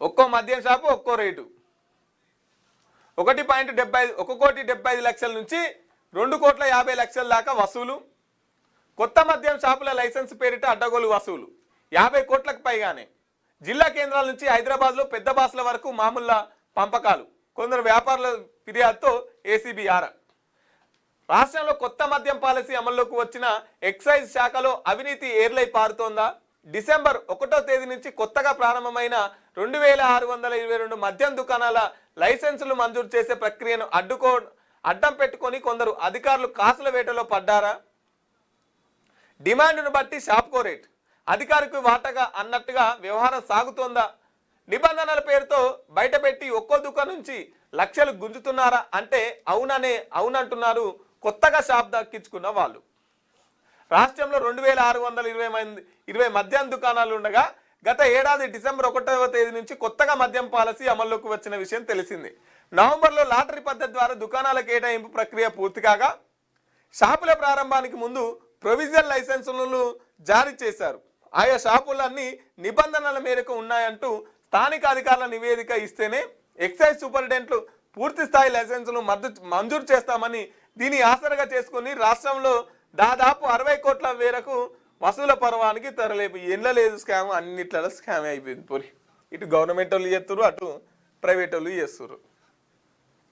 ఒక్కో మద్యం షాపు ఒక్కో రేటు 1,75 నుంచి 2,50,00,000 దాకా వసూలు. కొత్త మద్యం షాపుల లైసెన్స్ పేరిట అడ్డగోలు వసూలు 50 కోట్లకు పైగానే. జిల్లా కేంద్రాల నుంచి హైదరాబాద్లో పెద్ద బాసుల వరకు మామూళ్ళ పంపకాలు. కొందరు వ్యాపారుల ఫిర్యాదుతో ఏసీబీ ఆరా. రాష్ట్రంలో కొత్త మద్యం పాలసీ అమల్లోకి వచ్చిన ఎక్సైజ్ శాఖలో అవినీతి ఏర్లై పారుతోందా? డిసెంబర్ 1వ తేదీ నుంచి కొత్తగా ప్రారంభమైన 2,622 మద్యం దుకాణాల లైసెన్సులు మంజూరు చేసే ప్రక్రియను అడ్డం పెట్టుకొని కొందరు అధికారులు కాసుల వేటలో పడ్డారా? డిమాండ్ను బట్టి షాప్కో రేట్, అధికారికి వాటగా అన్నట్టుగా వ్యవహారం సాగుతోందా? నిబంధనల పేరుతో బయటపెట్టి ఒక్కో దుకాణం నుంచి లక్షలు గుంజుతున్నారా అంటే అవునంటున్నారు కొత్తగా షాప్ దక్కించుకున్న వాళ్ళు. రాష్ట్రంలో 2,620 మద్యం దుకాణాలు ఉండగా గత ఏడాది డిసెంబర్ 1వ తేదీ నుంచి కొత్తగా మద్యం పాలసీ అమల్లోకి వచ్చిన విషయం తెలిసింది. నవంబర్లో లాటరీ పద్ధతి ద్వారా దుకాణాల కేటాయింపు ప్రక్రియ పూర్తి కాగా షాపుల ప్రారంభానికి ముందు ప్రొవిజనల్ లైసెన్సులను జారీ చేశారు. ఆయా షాపులన్నీ నిబంధనల మేరకు ఉన్నాయంటూ స్థానిక అధికారుల నివేదిక ఇస్తేనే ఎక్సైజ్ సూపరింటెండెంట్లు పూర్తి స్థాయి లైసెన్సులు మంజూరు చేస్తామని దీని ఆసరగా చేసుకుని రాష్ట్రంలో దాదాపు 60 కోట్ల మేరకు వసూల పర్వానికి తరలేపు. ఎన్న లేదు స్కామ్, అన్నిట్లలో స్కామ్ అయిపోయింది. పోరి ఇటు గవర్నమెంట్ వాళ్ళు చేస్తున్నారు, అటు ప్రైవేట్ వాళ్ళు చేస్తున్నారు.